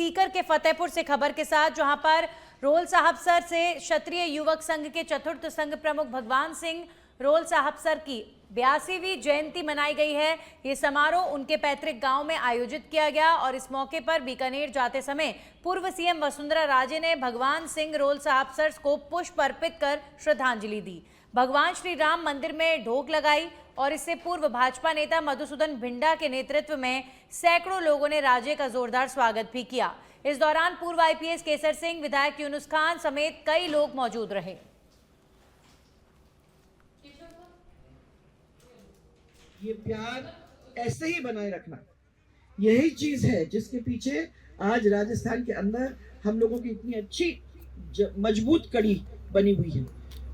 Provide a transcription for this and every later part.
सीकर के फतेहपुर से खबर के साथ, जहां पर रोल साहबसर से क्षत्रिय युवक संघ के चतुर्थ संघ प्रमुख भगवान सिंह रोल साहबसर की 82वीं जयंती मनाई गई है। ये समारोह उनके पैतृक गांव में आयोजित किया गया और इस मौके पर बीकानेर जाते समय पूर्व सीएम वसुंधरा राजे ने भगवान सिंह रोल साहबसर को पुष्प अर्पित कर श्रद्धांजलि दी। भगवान श्री राम मंदिर में ढोक लगाई और इससे पूर्व भाजपा नेता मधुसूदन भिंडा के नेतृत्व में सैकड़ों लोगों ने राजे का जोरदार स्वागत भी किया। इस दौरान पूर्व आईपीएस केसर सिंह, विधायक यूनुस खान समेत कई लोग मौजूद रहे। ये प्यार ऐसे ही बनाए रखना, यही चीज है जिसके पीछे आज राजस्थान के अंदर हम लोगों की इतनी अच्छी मजबूत कड़ी बनी हुई है।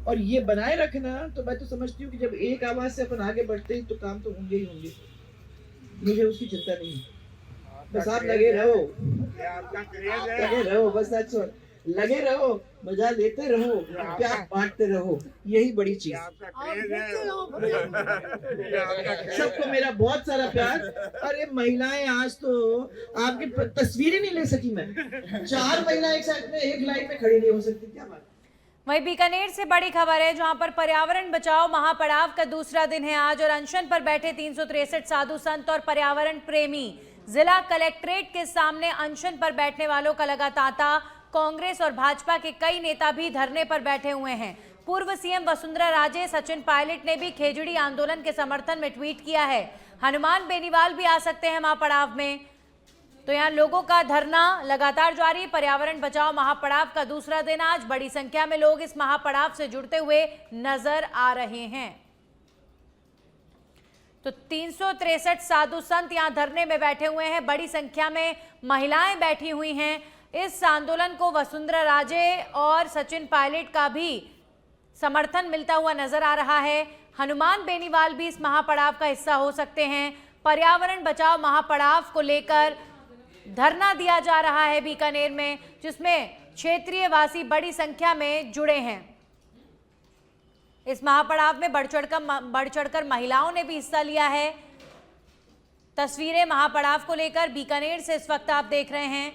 और ये बनाए रखना, तो मैं तो समझती हूँ कि जब एक आवाज से अपन आगे बढ़ते हैं तो काम तो होंगे ही होंगे, मुझे उसकी चिंता नहीं है। बस आप लगे रहो, बस लगे रहो, मजा लेते रहो, प्यार बांटते रहो, यही बड़ी चीज। सबको मेरा बहुत सारा प्यार। अरे महिलाएं, आज तो आपकी तस्वीरें नहीं ले सकी मैं। 4 महिलाएं एक साथ में एक लाइन में खड़ी नहीं हो सकती, क्या बात। वहीं बीकानेर से बड़ी खबर है, जहां पर पर्यावरण बचाओ महापड़ाव का दूसरा दिन है आज और अनशन पर बैठे 363 साधु संत और पर्यावरण प्रेमी जिला कलेक्ट्रेट के सामने अनशन पर बैठने वालों का लगा तांता। कांग्रेस और भाजपा के कई नेता भी धरने पर बैठे हुए हैं। पूर्व सीएम वसुंधरा राजे, सचिन पायलट ने भी खेजड़ी आंदोलन के समर्थन में ट्वीट किया है। हनुमान बेनीवाल भी आ सकते हैं महापड़ाव में। तो यहाँ लोगों का धरना लगातार जारी। पर्यावरण बचाओ महापड़ाव का दूसरा दिन आज, बड़ी संख्या में लोग इस महापड़ाव से जुड़ते हुए नजर आ रहे हैं। तो 363 साधु संत यहाँ धरने में बैठे हुए हैं, बड़ी संख्या में महिलाएं बैठी हुई हैं। इस आंदोलन को वसुंधरा राजे और सचिन पायलट का भी समर्थन मिलता हुआ नजर आ रहा है। हनुमान बेनीवाल भी इस महापड़ाव का हिस्सा हो सकते हैं। पर्यावरण बचाओ महापड़ाव को लेकर धरना दिया जा रहा है बीकानेर में, जिसमें क्षेत्रीय वासी बड़ी संख्या में जुड़े हैं। इस महापड़ाव में बढ़ चढ़कर महिलाओं ने भी हिस्सा लिया है। तस्वीरें महापड़ाव को लेकर बीकानेर से इस वक्त आप देख रहे हैं।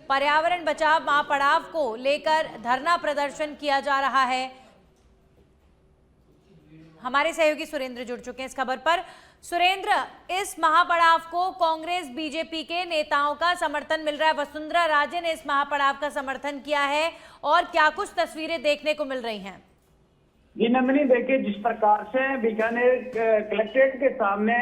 पर्यावरण बचाव महापड़ाव को लेकर धरना प्रदर्शन किया जा रहा है। हमारे सहयोगी सुरेंद्र जुड़ चुके हैं इस खबर पर। सुरेंद्र, इस महापड़ाव को कांग्रेस बीजेपी के नेताओं का समर्थन मिल रहा है, वसुंधरा राजे ने इस महापड़ाव का समर्थन किया है और क्या कुछ तस्वीरें देखने को मिल रही हैं? जी नंदिनी, देखिए जिस प्रकार से बीकानेर कलेक्ट्रेट के सामने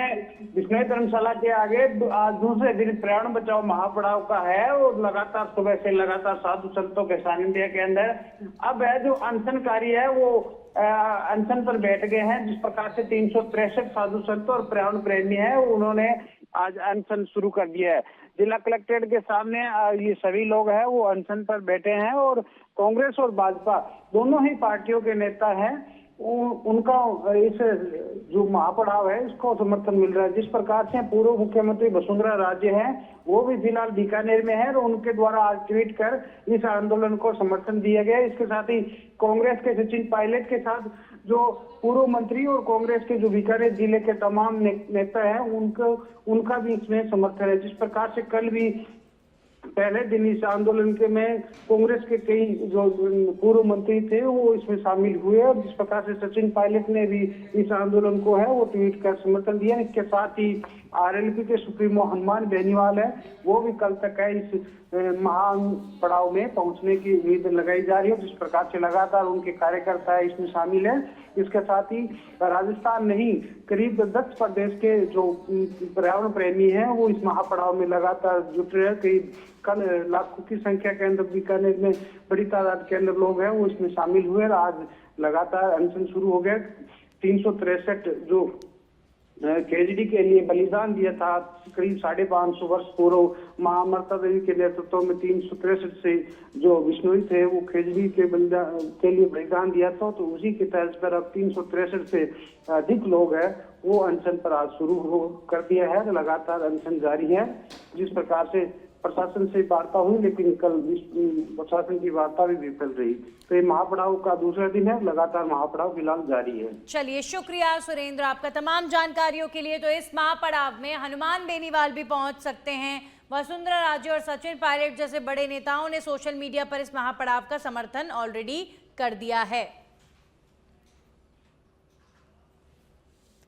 बिश्नोई धर्मशाला के आगे आज दूसरे दिन पर्यावरण बचाओ महापड़ाव का है और लगातार सुबह से लगातार साधु संतों के सानिध्य के अंदर अब है जो अनशनकारी है वो अनशन पर बैठ गए हैं। जिस प्रकार से 363 साधु संत और पर्यावरण प्रेमी है उन्होंने आज अनशन शुरू कर दिया है। जिला कलेक्ट्रेट के सामने ये सभी लोग हैं वो अनशन पर बैठे हैं और कांग्रेस और भाजपा दोनों ही पार्टियों के नेता हैं, उनका इस जो महापड़ाव है इसको समर्थन मिल रहा है। जिस प्रकार से पूर्व मुख्यमंत्री वसुंधरा राजे हैं वो भी फिलहाल बीकानेर में है और उनके द्वारा आज ट्वीट कर इस आंदोलन को समर्थन दिया गया। इसके साथ ही कांग्रेस के सचिन पायलट के साथ जो पूर्व मंत्री और कांग्रेस के जो बीकानेर जिले के तमाम नेता हैं उनका भी इसमें समर्थन है। जिस प्रकार से कल भी पहले दिन इस आंदोलन के में कांग्रेस के कई जो पूर्व मंत्री थे वो इसमें शामिल हुए और जिस प्रकार से सचिन पायलट ने भी इस आंदोलन को है वो ट्वीट कर समर्थन दिया। इसके साथ ही आरएलपी के सुप्रीमो हनुमान बेनीवाल है वो भी कल तक है इस महापड़ाव में पहुंचने की उम्मीद लगाई जा रही है। जिस प्रकार से लगातार उनके कार्यकर्ता इसमें शामिल है। इसके साथ ही राजस्थान नहीं करीब 10 प्रदेश के जो पर्यावरण प्रेमी हैं वो इस महापड़ाव में लगातार जुट रहे हैं। करीब कल लाखों की संख्या के अंदर बीकानेर में बड़ी तादाद के अंदर लोग हैं वो इसमें शामिल हुए और आज लगातार अनशन शुरू हो गया। 363 जो केजरी के लिए बलिदान दिया था करीब 550 वर्ष पूर्व महामर्ता देवी के नेतृत्व में 363 से जो बिश्नोई थे वो केजरी के लिए बलिदान दिया था, तो उसी के तर्ज पर अब 363 से अधिक लोग हैं वो अनशन पर आज शुरू कर दिया है। लगातार अनशन जारी है। जिस प्रकार से प्रशासन से वार्ता हुई लेकिन कल प्रशासन की वार्ता भी विफल रही। तो ये महापड़ाव का दूसरा दिन है, लगातार महापड़ाव फिलहाल जारी है। चलिए, शुक्रिया सुरेंद्र आपका तमाम जानकारियों के लिए। तो इस महापड़ाव में हनुमान बेनीवाल भी पहुंच सकते हैं, वसुंधरा राजे और सचिन पायलट जैसे बड़े नेताओं ने सोशल मीडिया पर इस महापड़ाव का समर्थन ऑलरेडी कर दिया है।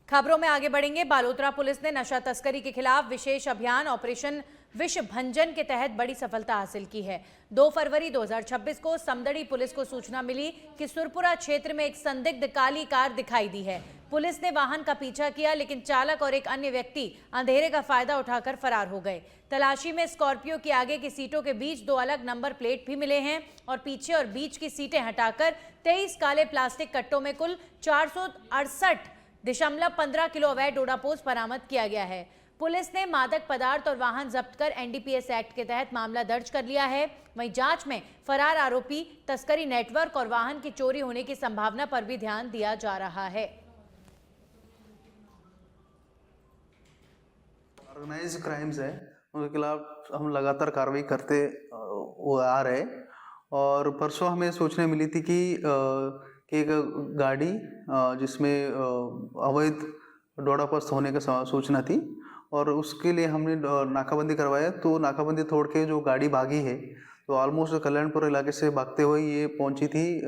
खबरों में आगे बढ़ेंगे। बालोतरा पुलिस ने नशा तस्करी के खिलाफ विशेष अभियान ऑपरेशन विष भंजन के तहत बड़ी सफलता हासिल की है। 2 फरवरी 2026 को समदड़ी पुलिस को सूचना मिली कि सुरपुरा क्षेत्र में एक संदिग्ध काली कार दिखाई दी है। पुलिस ने वाहन का पीछा किया, लेकिन चालक और एक अन्य व्यक्ति अंधेरे का फायदा उठाकर फरार हो गए। तलाशी में स्कॉर्पियो की आगे की सीटों के बीच 2 अलग नंबर प्लेट भी मिले हैं और पीछे और बीच की सीटें हटाकर 23 काले प्लास्टिक कट्टों में कुल 468.15 किलो अवैध डोडापोस्ट बरामद किया गया है। पुलिस ने मादक पदार्थ और वाहन जब्त कर एनडीपीएस एक्ट के तहत मामला दर्ज कर लिया है। वहीं जांच में फरार आरोपी, तस्करी नेटवर्क और वाहन की चोरी होने की संभावना पर भी ध्यान दिया जा रहा है। ऑर्गेनाइज क्राइम्स है, उनके खिलाफ हम लगातार कार्रवाई करते आ रहे। और परसों हमें सूचना मिली थी कि एक गाड़ी जिसमें अवैध डोडापोस्ट होने की सूचना थी और उसके लिए हमने नाकाबंदी करवाया। तो नाकाबंदी तोड़ के जो गाड़ी भागी है, तो ऑलमोस्ट कल्याणपुर इलाके से भागते हुए ये पहुंची थी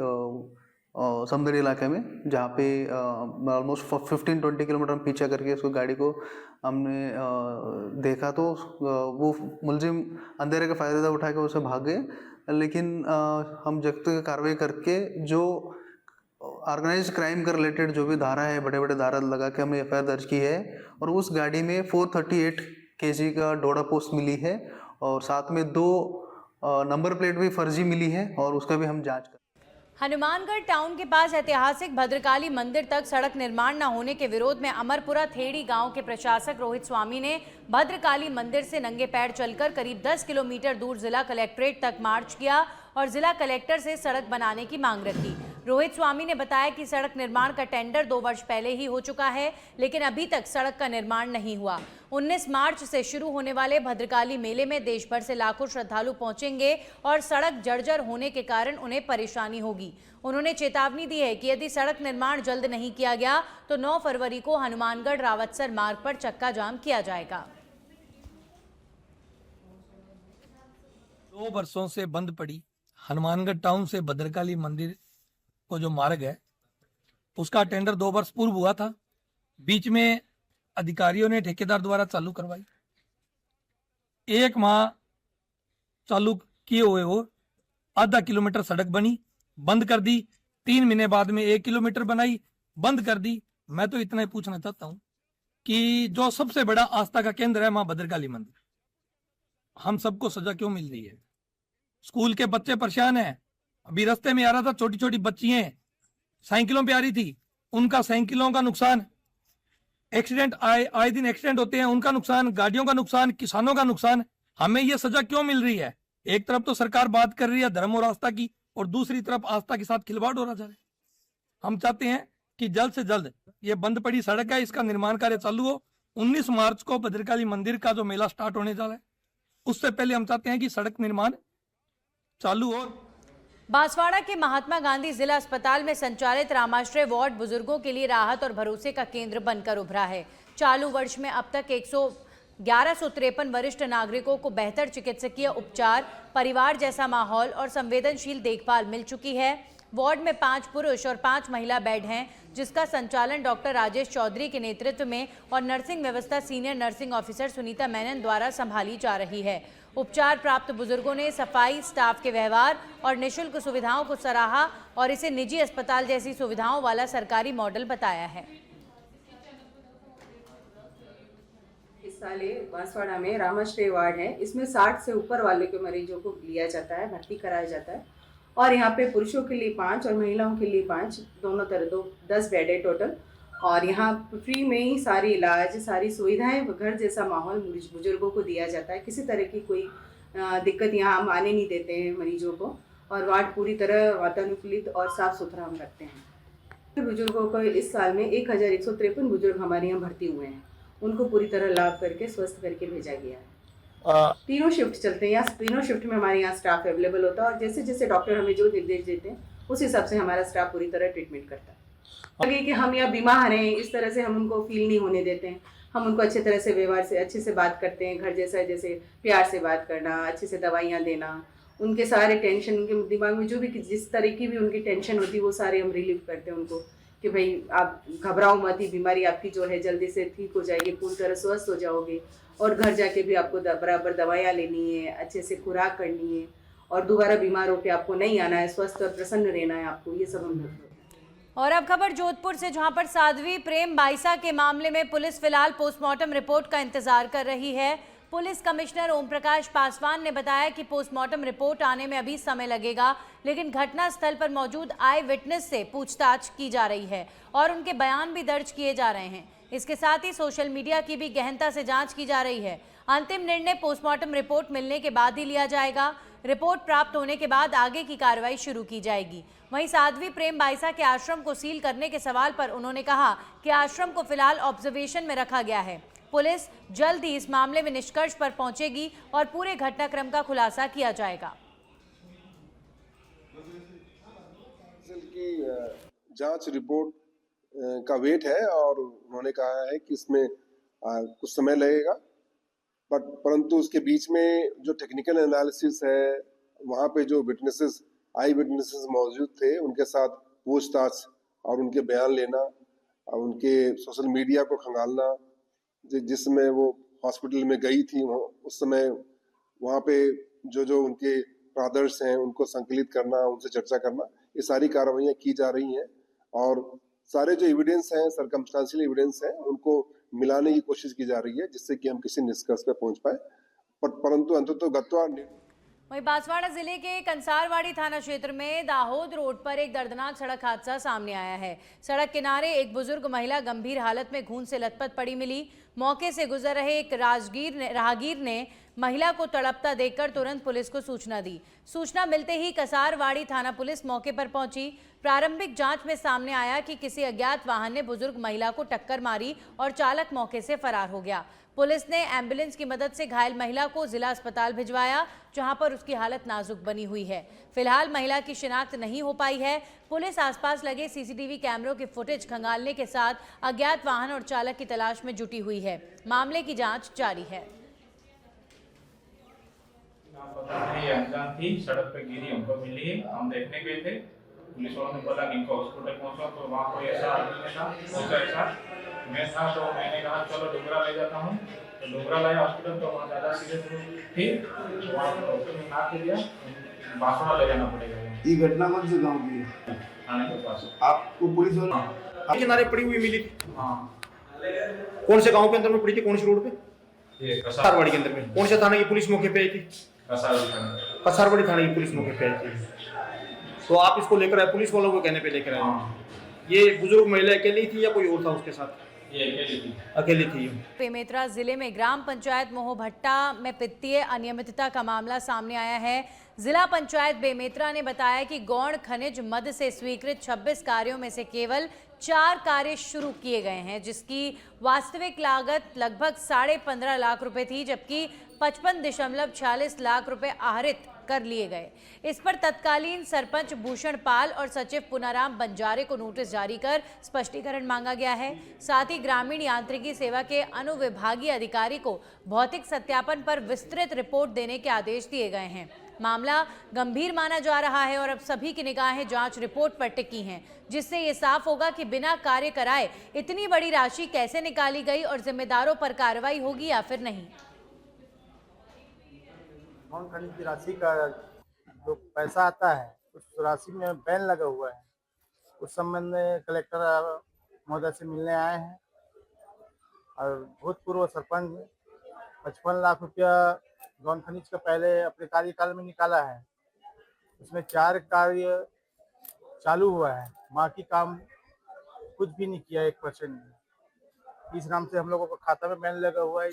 समदड़ी इलाके में, जहाँ पे ऑलमोस्ट 15-20 किलोमीटर पीछा करके उसको गाड़ी को हमने देखा। तो वो मुलजिम अंधेरे का फ़ायदा उठा के उसे भाग गए। लेकिन हम जब तक कार्रवाई करके जो ऑर्गेनाइज क्राइम के रिलेटेड जो भी धारा है, बड़े बड़े धारा लगा के हमने एफआईआर दर्ज की है और उस गाड़ी में 438 केजी का डोडा पोस्ट मिली है और साथ में 2 नंबर प्लेट भी फर्जी मिली है और उसका भी हम जांच कर। हनुमानगढ़ टाउन के पास ऐतिहासिक भद्रकाली मंदिर तक सड़क निर्माण न होने के विरोध में अमरपुरा थेड़ी गांव के प्रशासक रोहित स्वामी ने भद्रकाली मंदिर से नंगे पैर चलकर करीब 10 किलोमीटर दूर जिला कलेक्ट्रेट तक मार्च किया और जिला कलेक्टर से सड़क बनाने की मांग रखी। रोहित स्वामी ने बताया कि सड़क निर्माण का टेंडर 2 वर्ष पहले ही हो चुका है, लेकिन अभी तक सड़क का निर्माण नहीं हुआ। 19 मार्च से शुरू होने वाले भद्रकाली मेले में देश भर से लाखों श्रद्धालु पहुंचेंगे और सड़क जर्जर होने के कारण उन्हें परेशानी होगी। उन्होंने चेतावनी दी है कि यदि सड़क निर्माण जल्द नहीं किया गया तो 9 फरवरी को हनुमानगढ़ रावतसर मार्ग पर चक्का जाम किया जाएगा। 2 वर्षों से बंद पड़ी हनुमानगढ़ टाउन से भद्रकाली मंदिर को जो मार्ग है, उसका टेंडर 2 वर्ष पूर्व हुआ था। बीच में अधिकारियों ने ठेकेदार द्वारा चालू करवाई। 1 माह चालू किए हुए वो आधा किलोमीटर सड़क बनी, बंद कर दी। 3 महीने बाद में 1 किलोमीटर बनाई, बंद कर दी। मैं तो इतना ही पूछना चाहता हूं कि जो सबसे बड़ा आस्था का केंद्र है मां भद्रकाली मंदिर, हम सबको सजा क्यों मिल रही है? स्कूल के बच्चे परेशान हैं। अभी रास्ते में आ रहा था, छोटी छोटी बच्चियां साइकिलों पे आ रही थी, उनका साइकिलों का नुकसान, एक्सीडेंट आए दिन एक्सीडेंट होते हैं, उनका नुकसान, गाड़ियों का नुकसान, किसानों का नुकसान। हमें यह सजा क्यों मिल रही है? एक तरफ तो सरकार बात कर रही है धर्म और आस्था की और दूसरी तरफ आस्था के साथ खिलवाड़ हो रहा है। हम चाहते हैं कि जल्द से जल्द ये बंद पड़ी सड़क है, इसका निर्माण कार्य चालू हो। 19 मार्च को भद्रकाली मंदिर का जो मेला स्टार्ट होने जा रहा है, उससे पहले हम चाहते हैं कि सड़क निर्माण चालू हो। बांसवाड़ा के महात्मा गांधी जिला अस्पताल में संचालित रामाश्रय वार्ड बुजुर्गों के लिए राहत और भरोसे का केंद्र बनकर उभरा है। चालू वर्ष में अब तक 1153 वरिष्ठ नागरिकों को बेहतर चिकित्सकीय उपचार, परिवार जैसा माहौल और संवेदनशील देखभाल मिल चुकी है। वार्ड में 5 पुरुष और 5 महिला बेड हैं, जिसका संचालन डॉक्टर राजेश चौधरी के नेतृत्व में और नर्सिंग व्यवस्था senior nursing officer Sunita Menon द्वारा संभाली जा रही है। उपचार प्राप्त बुजुर्गों ने सफाई, स्टाफ के व्यवहार और निःशुल्क सुविधाओं को सराहा और इसे निजी अस्पताल जैसी सुविधाओं वाला सरकारी मॉडल बताया है। इस साल बांसवाड़ा में रामाश्रय वार्ड है, इसमें 60 से ऊपर वाले के मरीजों को लिया जाता है, भर्ती कराया जाता है। और यहाँ पे पुरुषों के लिए 5 और महिलाओं के लिए 5, दोनों तरह 10 बेड है टोटल। और यहाँ फ्री में ही सारी इलाज, सारी सुविधाएं, घर जैसा माहौल बुजुर्गों को दिया जाता है। किसी तरह की कोई दिक्कत यहाँ हम आने नहीं देते हैं मरीजों को। और वार्ड पूरी तरह वातानुकूलित और साफ़ सुथरा हम रखते हैं। बुजुर्गों को इस साल में 1153 बुजुर्ग हमारे यहाँ भर्ती हुए हैं, उनको पूरी तरह लाभ करके स्वस्थ करके भेजा गया है। तीनों शिफ्ट चलते हैं यहाँ, तीनों शिफ्ट में हमारे यहाँ स्टाफ अवेलेबल होता है और जैसे जैसे डॉक्टर हमें जो निर्देश देते हैं उस हिसाब से हमारा स्टाफ पूरी तरह ट्रीटमेंट करता है। लगे कि हम यहाँ बीमार हैं, इस तरह से हम उनको फील नहीं होने देते हैं। हम उनको अच्छे तरह से व्यवहार से अच्छे से बात करते हैं, घर जैसा, जैसे प्यार से बात करना, अच्छे से दवाइयाँ देना, उनके सारे टेंशन, उनके दिमाग में जो भी जिस तरह की भी उनकी टेंशन होती है वो सारे हम रिलीव करते हैं उनको, कि भाई आप घबराओ मत, ही बीमारी आपकी जो है जल्दी से ठीक हो जाएगी, पूरी तरह स्वस्थ हो जाओगे, और घर जाके भी आपको बराबर दवाइयाँ लेनी है, अच्छे से खुराक करनी है, और दोबारा बीमार होकर आपको नहीं आना है, स्वस्थ और प्रसन्न रहना है आपको, ये सब हम लोग। और अब खबर जोधपुर से, जहां पर साध्वी प्रेम बाइसा के मामले में पुलिस फिलहाल पोस्टमार्टम रिपोर्ट का इंतजार कर रही है। पुलिस कमिश्नर ओम प्रकाश पासवान ने बताया कि पोस्टमार्टम रिपोर्ट आने में अभी समय लगेगा, लेकिन घटना स्थल पर मौजूद आई विटनेस से पूछताछ की जा रही है और उनके बयान भी दर्ज किए जा रहे हैं। इसके साथ ही सोशल मीडिया की भी गहनता से जांच की जा रही है। अंतिम निर्णय पोस्टमार्टम रिपोर्ट मिलने के बाद ही लिया जाएगा। रिपोर्ट प्राप्त होने के बाद आगे की कार्रवाई शुरू की जाएगी। वहीं साध्वी प्रेम बाइसा के आश्रम को सील करने के सवाल पर उन्होंने कहा कि आश्रम को फिलहाल ऑब्जर्वेशन में रखा गया है। पुलिस जल्द ही इस मामले में निष्कर्ष पर पहुंचेगी और पूरे घटनाक्रम का खुलासा किया जाएगा। की जांच रिपोर्ट का वेट है और उन्होंने कहा है कि इसमें कुछ समय लगेगा, परंतु उसके बीच में जो टेक्निकल एनालिसिस है, वहाँ पे जो विटनेसेस, आई विटनेसेस मौजूद थे, उनके साथ पूछताछ और उनके बयान लेना और उनके सोशल मीडिया को खंगालना, जिसमें वो हॉस्पिटल में गई थी, उस समय वहाँ पे जो उनके ब्रदर्स हैं उनको संकलित करना, उनसे चर्चा करना, ये सारी कार्रवाइयाँ की जा रही हैं और सारे जो एविडेंस हैं, सर्कमस्टांशियल एविडेंस हैं, उनको मिलाने की कोशिश की जा रही है, जिससे कि हम किसी निष्कर्ष पर पहुंच पाए। परंतु अंततोगत्वा वहीं बांसवाड़ा जिले के कंसारवाड़ी थाना क्षेत्र में दाहोद रोड पर एक दर्दनाक सड़क हादसा सामने आया है। सड़क किनारे एक बुजुर्ग महिला गंभीर हालत में खून से लथपथ पड़ी मिली। मौके से गुजर रहे एक राहगीर ने महिला को तड़पता देखकर तुरंत पुलिस को सूचना दी। सूचना मिलते ही कसारवाड़ी थाना पुलिस मौके पर पहुंची। प्रारंभिक जांच में सामने आया कि किसी अज्ञात वाहन ने बुजुर्ग महिला को टक्कर मारी और चालक मौके से फरार हो गया। पुलिस ने एम्बुलेंस की मदद से घायल महिला को जिला अस्पताल भिजवाया, जहां पर उसकी हालत नाजुक बनी हुई है। फिलहाल महिला की शिनाख्त नहीं हो पाई है। पुलिस आसपास लगे सीसीटीवी कैमरों की फुटेज खंगालने के साथ अज्ञात वाहन और चालक की तलाश में जुटी हुई है। मामले की जांच जारी है। ये अनजान थी, सड़क पे गिरी, हमको मिली, हम देखने गए थे। पुलिस वालों ने बोला कि इनको हॉस्पिटल पहुंचा, तो वहाँ कोई ऐसा आदमी था, उसका ऐसा मैं था, तो मैंने कहा चलो डोगरा ले जाता हूँ। तो डोगरा लाया हॉस्पिटल, तो वहाँ ज़्यादा सीरियस थी, वहाँ डॉक्टर ने ना दिया, बांसवाड़ा ले जाना पड़ेगा। ये घटना कौन से गाँव की है? थाने के पास। आपको पुलिस वाले किनारे पड़ी हुई मिली? हाँ। कौन से गांव के अंदर में पड़ी थी? कौन सी रोड पे? ये कसारवाड़ी के अंदर में। कौन से थाने की पुलिस मौके पे आई थी? कसारवाड़ी थाने की पुलिस मौके पे आई थी। तो आप इसको लेकर आए, पुलिस वालों को कहने पे लेकर आए। ये बुजुर्ग महिला अकेली थी या कोई और था उसके साथ? ये अकेली थी। बेमेतरा जिले में ग्राम पंचायत मोहभट्टा में वित्तीय अनियमितता का मामला सामने आया है। जिला पंचायत बेमेतरा ने बताया कि गौण खनिज मद से स्वीकृत 26 कार्यों में से केवल 4 कार्य शुरू किए गए हैं, जिसकी वास्तविक लागत लगभग 15.5 लाख रुपए थी, जबकि 55.46 लाख रुपए आहरित कर लिए गए। इस पर तत्कालीन सरपंच भूषण पाल और सचिव पुनाराम बंजारे को नोटिस जारी कर स्पष्टीकरण मांगा गया है। साथ ही ग्रामीण यांत्रिकी सेवा के अनुविभागीय अधिकारी को भौतिक सत्यापन पर विस्तृत रिपोर्ट देने के आदेश दिए गए हैं। मामला गंभीर माना जा रहा है और अब सभी की निगाहें जांच रिपोर्ट पर टिकी हैं, जिससे ये साफ होगा कि बिना कार्य कराए इतनी बड़ी राशि कैसे निकाली गई और जिम्मेदारों पर कार्रवाई होगी या फिर नहीं। गौण खनिज की राशि का जो पैसा आता है उस राशि में बैन लगा हुआ है। उस संबंध में कलेक्टर महोदय से मिलने आए हैं और भूतपूर्व सरपंच 55 लाख रुपया गौण खनिज का पहले अपने कार्यकाल में निकाला है। उसमें 4 कार्य चालू हुआ है, बाकी काम कुछ भी नहीं किया 1% भी। इस नाम से हम लोगों को खाता में बैन लगा हुआ है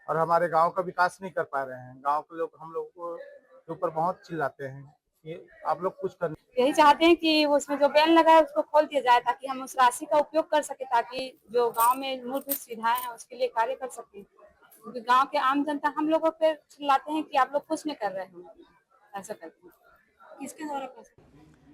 और हमारे गांव का विकास नहीं कर पा रहे हैं। गांव के लोग हम लोगों के ऊपर बहुत चिल्लाते हैं कि आप लोग कुछ कर। यही चाहते हैं कि उसमें जो बैन लगा है उसको खोल दिया जाए, ताकि हम उस राशि का उपयोग कर सके, ताकि जो गांव में मूलभूत सुविधाएं हैं उसके लिए कार्य कर सकें। क्योंकि गांव के आम जनता हम लोगों पे चिल्लाते हैं कि आप लोग कुछ नहीं कर रहे हैं, ऐसा करते हैं। किसके द्वारा?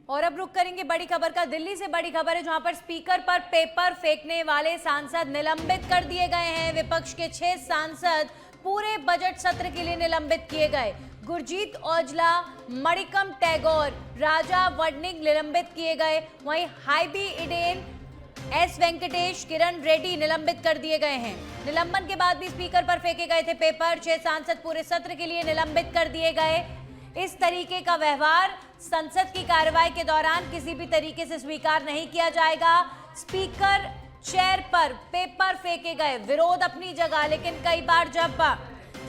और अब रुक करेंगे बड़ी खबर का। दिल्ली से बड़ी खबर है जहां पर स्पीकर पर पेपर फेंकने वाले सांसद निलंबित कर दिए गए हैं। विपक्ष के 6 सांसद पूरे बजट सत्र के लिए निलंबित किए गए। गुरजीत औजला, मणिकम टैगोर, राजा वडनिक निलंबित किए गए। वहीं हाईबी इडेन, एस वेंकटेश, किरण रेड्डी निलंबित कर दिए गए हैं। निलंबन के बाद भी स्पीकर पर फेंके गए थे पेपर। 6 सांसद पूरे सत्र के लिए निलंबित कर दिए गए। इस तरीके का व्यवहार संसद की कार्रवाई के दौरान किसी भी तरीके से स्वीकार नहीं किया जाएगा। स्पीकर चेयर पर पेपर फेंके गए, विरोध अपनी जगह, लेकिन कई बार जब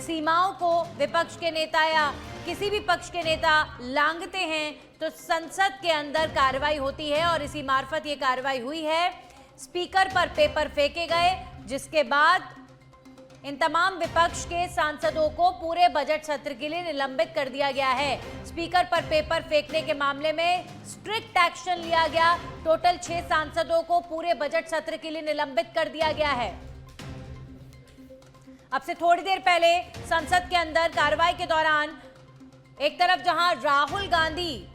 सीमाओं को विपक्ष के नेता या किसी भी पक्ष के नेता लांघते हैं तो संसद के अंदर कार्रवाई होती है और इसी मार्फत ये कार्रवाई हुई है। स्पीकर पर पेपर फेंके गए, जिसके बाद इन तमाम विपक्ष के सांसदों को पूरे बजट सत्र के लिए निलंबित कर दिया गया है। स्पीकर पर पेपर फेंकने के मामले में स्ट्रिक्ट एक्शन लिया गया। टोटल 6 सांसदों को पूरे बजट सत्र के लिए निलंबित कर दिया गया है। अब से थोड़ी देर पहले संसद के अंदर कार्रवाई के दौरान एक तरफ जहां राहुल गांधी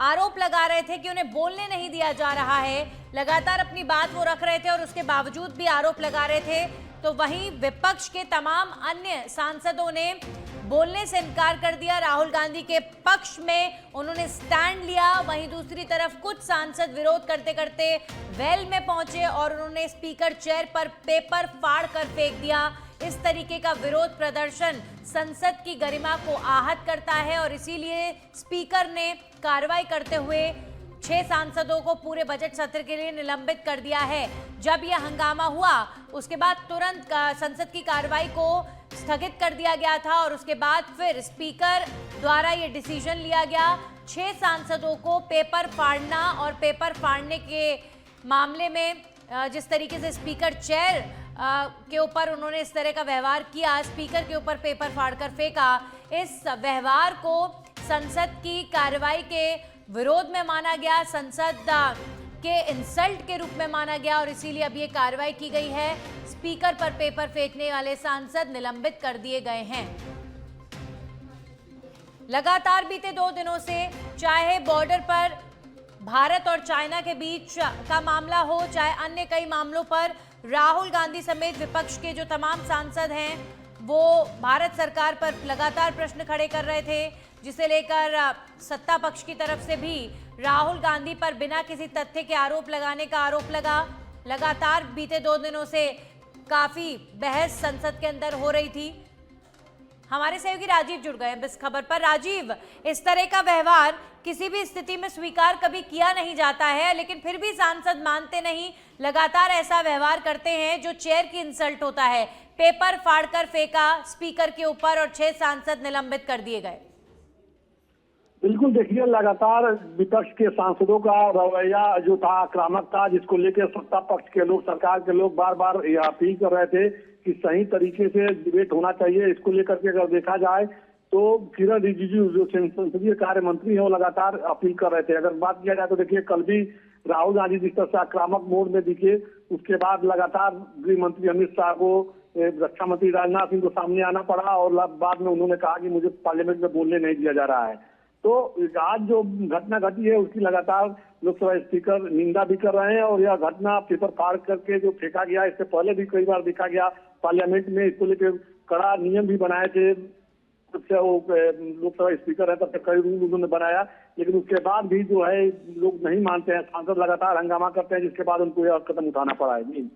आरोप लगा रहे थे कि उन्हें बोलने नहीं दिया जा रहा है, लगातार अपनी बात वो रख रहे थे और उसके बावजूद भी आरोप लगा रहे थे, तो वहीं विपक्ष के तमाम अन्य सांसदों ने बोलने से इनकार कर दिया। राहुल गांधी के पक्ष में उन्होंने स्टैंड लिया। वहीं दूसरी तरफ कुछ सांसद विरोध करते करते वेल में पहुंचे और उन्होंने स्पीकर चेयर पर पेपर फाड़ कर फेंक दिया। इस तरीके का विरोध प्रदर्शन संसद की गरिमा को आहत करता है और इसीलिए स्पीकर ने कार्रवाई करते हुए 6 सांसदों को पूरे बजट सत्र के लिए निलंबित कर दिया है। जब यह हंगामा हुआ उसके बाद तुरंत संसद की कार्रवाई को स्थगित कर दिया गया था और उसके बाद फिर स्पीकर द्वारा यह डिसीजन लिया गया 6 सांसदों को पेपर फाड़ना और पेपर फाड़ने के मामले में जिस तरीके से स्पीकर चेयर के ऊपर उन्होंने इस तरह का व्यवहार किया, स्पीकर के ऊपर पेपर फाड़कर फेंका, इस व्यवहार को संसद की कार्रवाई के विरोध में माना गया, संसद के इंसल्ट के रूप में माना गया और इसीलिए अब ये कार्रवाई की गई है। स्पीकर पर पेपर फेंकने वाले सांसद निलंबित कर दिए गए हैं। लगातार बीते 2 दिनों से चाहे बॉर्डर पर भारत और चाइना के बीच का मामला हो, चाहे अन्य कई मामलों पर राहुल गांधी समेत विपक्ष के जो तमाम सांसद हैं वो भारत सरकार पर लगातार प्रश्न खड़े कर रहे थे, जिसे लेकर सत्ता पक्ष की तरफ से भी राहुल गांधी पर बिना किसी तथ्य के आरोप लगाने का आरोप लगा। लगातार बीते 2 दिनों से काफी बहस संसद के अंदर हो रही थी। हमारे सहयोगी राजीव जुड़ गए हैं इस खबर पर। राजीव, इस तरह का व्यवहार किसी भी स्थिति में स्वीकार कभी किया नहीं जाता है, लेकिन फिर भी सांसद मानते नहीं, लगातार ऐसा व्यवहार करते हैं जो चेयर की इंसल्ट होता है। पेपर फाड़कर फेंका स्पीकर के ऊपर और 6 सांसद निलंबित कर दिए गए। बिल्कुल, देखिए लगातार विपक्ष के सांसदों का रवैया जो था आक्रामक था, जिसको लेकर सत्ता पक्ष के लोग, सरकार के लोग बार बार यह अपील कर रहे थे कि सही तरीके से डिबेट होना चाहिए। इसको लेकर के अगर देखा जाए तो किरण रिजिजू जो संसदीय कार्य मंत्री है वो लगातार अपील कर रहे थे। अगर बात किया जाए तो देखिए कल भी राहुल गांधी जिस तरह से आक्रामक मोड में दिखे, उसके बाद लगातार गृह मंत्री अमित शाह को, रक्षा मंत्री राजनाथ सिंह को सामने आना पड़ा और बाद में उन्होंने कहा कि मुझे पार्लियामेंट में बोलने नहीं दिया जा रहा है। तो आज जो घटना घटी है उसकी लगातार लोकसभा स्पीकर निंदा भी कर रहे हैं और यह घटना पेपर फाड़ करके जो फेंका गया, इससे पहले भी कई बार देखा गया पार्लियामेंट में, इसको लेकर कड़ा नियम भी बनाए थे। वो लोकसभा स्पीकर है तब तक कई रूल उन्होंने बनाया, लेकिन उसके बाद भी जो है लोग नहीं मानते हैं, सांसद लगातार हंगामा करते हैं, जिसके बाद उनको यह कदम उठाना पड़ा है।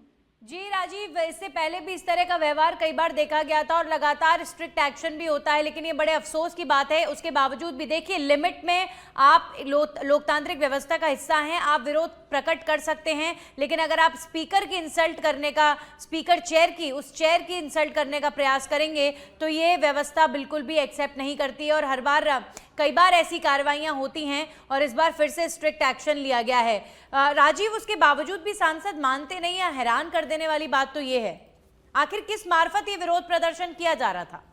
जी राजीव, इससे पहले भी इस तरह का व्यवहार कई बार देखा गया था और लगातार स्ट्रिक्ट एक्शन भी होता है, लेकिन ये बड़े अफसोस की बात है। उसके बावजूद भी देखिए लिमिट में आप लोकतांत्रिक व्यवस्था का हिस्सा हैं, आप विरोध प्रकट कर सकते हैं, लेकिन अगर आप स्पीकर की इंसल्ट करने का, स्पीकर चेयर की, उस चेयर की इंसल्ट करने का प्रयास करेंगे तो ये व्यवस्था बिल्कुल भी एक्सेप्ट नहीं करती है और हर बार कई बार ऐसी कार्रवाइयां होती हैं और इस बार फिर से स्ट्रिक्ट एक्शन लिया गया है। राजीव, उसके बावजूद भी सांसद मानते नहीं है। हैरान कर देने वाली बात तो ये है, आखिर किस मार्फत ये विरोध प्रदर्शन किया जा रहा था?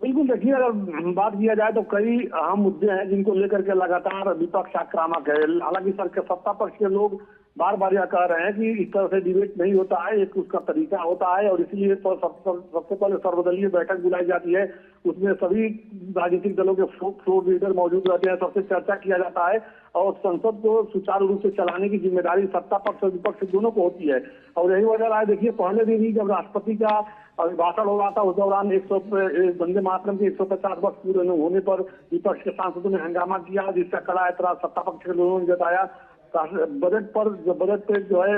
बिल्कुल, देखिए अगर बात किया जाए तो कई अहम मुद्दे हैं जिनको लेकर के लगातार विपक्ष आक्रामक है। हालांकि सत्ता पक्ष के लोग बार बार यह कह रहे हैं कि इस तरह से डिबेट नहीं होता है, एक उसका तरीका होता है और इसलिए सबसे पहले सर्वदलीय बैठक बुलाई जाती है उसमें सभी राजनीतिक दलों के फ्लोर लीडर मौजूद रहते हैं, सबसे चर्चा किया जाता है और संसद को सुचारू रूप से चलाने की जिम्मेदारी सत्ता पक्ष और विपक्ष दोनों को होती है। और यही वजह है, देखिए पहले दिन ही जब राष्ट्रपति का अभिभाषण हो रहा था उस दौरान वंदे मातरम के 150 वर्ष पूरे होने पर विपक्ष के सांसदों ने हंगामा किया, जिसका कड़ा एतराज सत्ता पक्ष के लोगों ने जताया। बजट पे जो है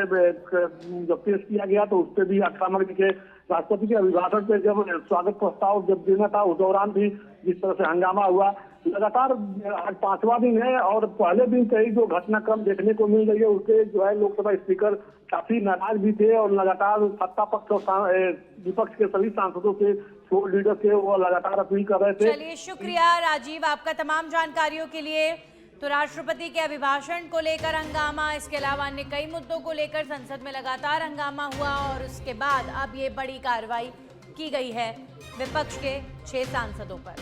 जब पेश किया गया तो उस पर भी आक्रामक दिखे। राष्ट्रपति के अभिभाषण पे जब स्वागत प्रस्ताव जब देना था उस दौरान भी जिस तरह से हंगामा हुआ। लगातार आज 5वां दिन है और पहले दिन से ही जो घटनाक्रम देखने को मिल रही है उससे जो है लोकसभा स्पीकर काफी नाराज भी थे और लगातार सत्ता पक्ष और विपक्ष के सभी सांसदों से फ्लोर लीडर थे वो लगातार अपील कर रहे थे। चलिए, शुक्रिया राजीव आपका तमाम जानकारियों के लिए। तो राष्ट्रपति के अभिभाषण को लेकर हंगामा, इसके अलावा अन्य कई मुद्दों को लेकर संसद में लगातार हंगामा हुआ और उसके बाद अब ये बड़ी कार्रवाई की गई है विपक्ष के 6 सांसदों पर।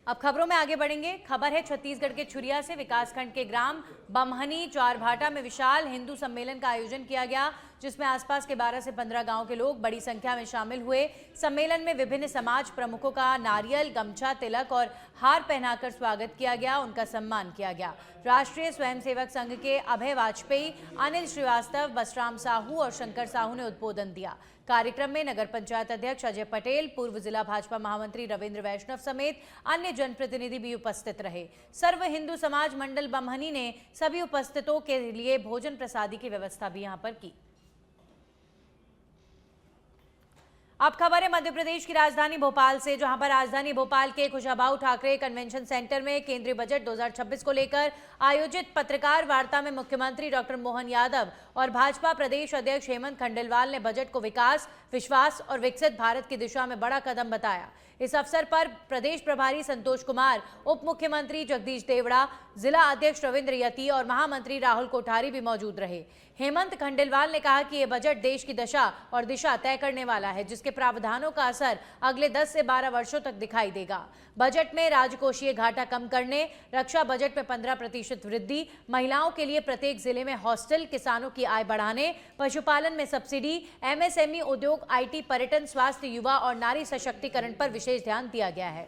अब खबरों में आगे बढ़ेंगे। खबर है छत्तीसगढ़ के छुरिया से। विकासखंड के ग्राम बमहनी चारभाटा में विशाल हिंदू सम्मेलन का आयोजन किया गया, जिसमें आसपास के 12 से 15 गांव के लोग बड़ी संख्या में शामिल हुए। सम्मेलन में विभिन्न समाज प्रमुखों का नारियल, गमछा, तिलक और हार पहनाकर स्वागत किया गया, उनका सम्मान किया गया। राष्ट्रीय स्वयंसेवक संघ के अभय वाजपेयी, अनिल श्रीवास्तव, बसराम साहू और शंकर साहू ने उद्बोधन दिया। कार्यक्रम में नगर पंचायत अध्यक्ष अजय पटेल, पूर्व जिला भाजपा महामंत्री रविंद्र वैष्णव समेत अन्य जनप्रतिनिधि भी उपस्थित रहे। सर्व हिंदू समाज मंडल बमहनी ने सभी उपस्थितों के लिए भोजन प्रसादी की व्यवस्था भी यहां पर की। अब खबर है मध्य प्रदेश की राजधानी भोपाल से, जहां पर राजधानी भोपाल के खुशहाबाऊ ठाकरे कन्वेंशन सेंटर में केंद्रीय बजट 2026 को लेकर आयोजित पत्रकार वार्ता में मुख्यमंत्री डॉक्टर मोहन यादव और भाजपा प्रदेश अध्यक्ष हेमंत खंडेलवाल ने बजट को विकास, विश्वास और विकसित भारत की दिशा में बड़ा कदम बताया। इस अवसर पर प्रदेश प्रभारी संतोष कुमार, उप मुख्यमंत्री जगदीश देवड़ा, जिला अध्यक्ष रविंद्र यति और महामंत्री राहुल कोठारी भी मौजूद रहे। हेमंत खंडेलवाल ने कहा कि यह बजट देश की दशा और दिशा तय करने वाला है, जिसके प्रावधानों का असर अगले 10 से 12 वर्षों तक दिखाई देगा। बजट में राजकोषीय घाटा कम करने, रक्षा बजट में 15% वृद्धि, महिलाओं के लिए प्रत्येक जिले में हॉस्टल, किसानों की आय बढ़ाने, पशुपालन में सब्सिडी, एमएसएमई उद्योग, IT, पर्यटन, स्वास्थ्य, युवा और नारी सशक्तिकरण पर विशेष ध्यान दिया गया है।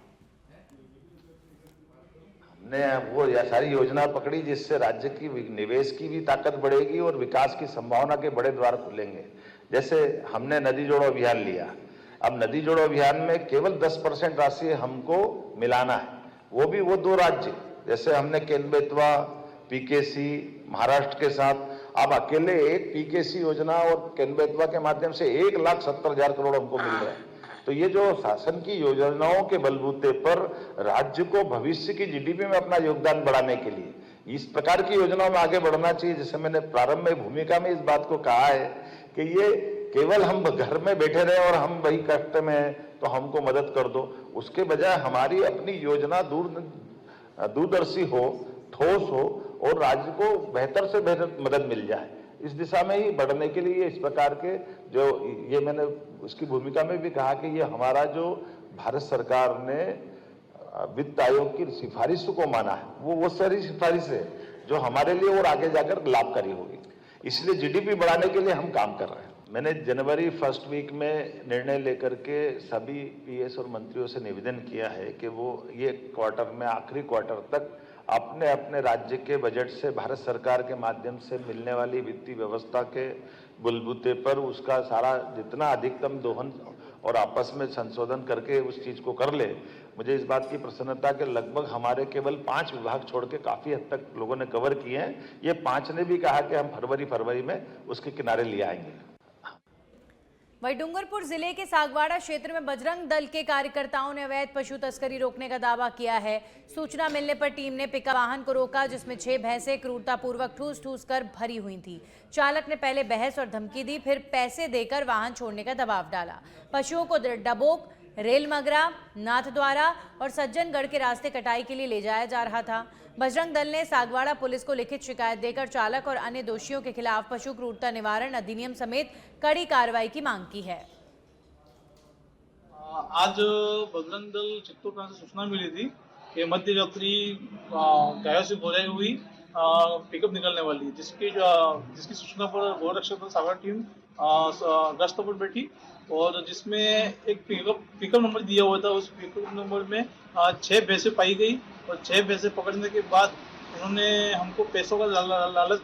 हमने वो सारी योजना पकड़ी जिससे राज्य की निवेश की भी ताकत बढ़ेगी और विकास की संभावना के बड़े द्वार खुलेंगे। जैसे हमने नदी जोड़ो अभियान लिया, अब नदी जोड़ो अभियान में केवल 10% राशि हमको मिलाना है, वो भी वो 2 राज्य, जैसे हमने केन-बेतवा, PKC महाराष्ट्र के साथ, अब अकेले एक PKC योजना और केन-बेतवा के माध्यम से 1,70,000 करोड़ हमको मिल रहे हैं। तो ये जो शासन की योजनाओं के बलबूते पर राज्य को भविष्य की GDP में अपना योगदान बढ़ाने के लिए इस प्रकार की योजनाओं में आगे बढ़ना चाहिए। जैसे मैंने प्रारंभ में भूमिका में इस बात को कहा है कि ये केवल हम घर में बैठे रहे और हम वही कष्ट में हैं तो हमको मदद कर दो, उसके बजाय हमारी अपनी योजना दूरदर्शी हो, ठोस हो और राज्य को बेहतर से बेहतर मदद मिल जाए। इस दिशा में ही बढ़ने के लिए इस प्रकार के जो ये मैंने उसकी भूमिका में भी कहा कि ये हमारा जो भारत सरकार ने वित्त आयोग की सिफारिश को माना है, वो सारी सिफारिश है जो हमारे लिए और आगे जाकर लाभकारी होगी। इसलिए GDP बढ़ाने के लिए हम काम कर रहे हैं। मैंने जनवरी फर्स्ट वीक में निर्णय लेकर के सभी PS और मंत्रियों से निवेदन किया है कि वो ये क्वार्टर में आखिरी क्वार्टर तक अपने अपने राज्य के बजट से भारत सरकार के माध्यम से मिलने वाली वित्तीय व्यवस्था के बलबूते पर उसका सारा जितना अधिकतम दोहन और आपस में संशोधन करके उस चीज को कर ले। मुझे इस बात की प्रसन्नता के लगभग हमारे केवल 5 विभाग छोड़ के काफी हद तक लोगों ने कवर किए हैं। ये 5 ने भी कहा कि हम फरवरी में उसके किनारे ले आएंगे। वहीं डूंगरपुर जिले के सागवाड़ा क्षेत्र में बजरंग दल के कार्यकर्ताओं ने अवैध पशु तस्करी रोकने का दावा किया है। सूचना मिलने पर टीम ने पिकअप वाहन को रोका, जिसमें 6 भैंसें क्रूरतापूर्वक ठूस कर भरी हुई थी। चालक ने पहले बहस और धमकी दी, फिर पैसे देकर वाहन छोड़ने का दबाव डाला। पशुओं को डबोक, रेलमगरा, नाथद्वारा और सज्जनगढ़ के रास्ते कटाई के लिए ले जाया जा रहा था। बजरंग दल ने सागवाड़ा पुलिस को लिखित शिकायत देकर चालक और अन्य दोषियों के खिलाफ पशु क्रूरता निवारण अधिनियम समेत कड़ी कार्रवाई की मांग की है। आज बजरंग दल चित्तौड़ से सूचना मिली थी कि मध्य रात्रि गायों से बोराई हुई पिकअप निकलने वाली है, जिसकी सूचना पर गौ रक्षक सागर टीम गश्त पर बैठी और जिसमें एक पिकअप नंबर दिया हुआ था। उस पिकअप नंबर में 6 भैंसें पाई गई और 6 भैंसें पकड़ने के बाद उन्होंने हमको पैसों का लालच